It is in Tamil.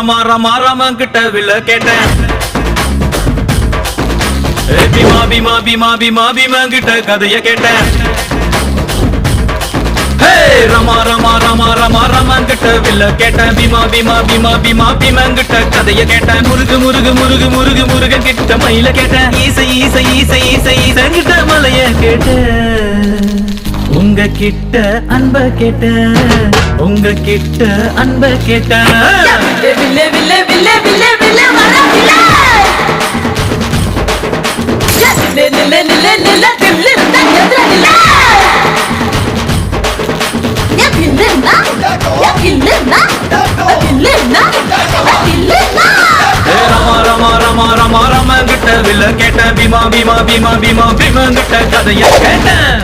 ரமா ரமா ரமன் கிட்ட வில்ல கேட்டேன். பீமா பீமா பீமா பீமா பீமன் கிட்ட கதைய கேட்டேன். ரமா ரமா ரமா ரமா ரமன் கிட்ட வில்ல கேட்டேன். பீமா பீமா பீமா பீமா பீமன் கிட்ட கதைய கேட்டேன். முருகு முருகு முருகு முருகு முருகன் கிட்ட மயில கேட்டேன். ஈசை ஈசை ஈசை ஈசை ஈசன் கிட்ட மலைய கேட்டேன். உங்க கிட்ட அன்ப கேட்டேன். உங்க கிட்ட அன்ப கேட்டேன். வில்லே வில்லே வில்லே வில்லே வில்லே வர வில்லே லே லே லே லே லே வில்லே எதிர வில்லே யா வில்லே நா யா வில்லே நா வில்லே நா வில்லே நா ரமா ரமா ரமா ரமா ரமன் கிட்ட வில்ல கேட்டேன். பீமா பீமா பீமா பீமா பீமன் கிட்ட கதைய கேட்டேன்.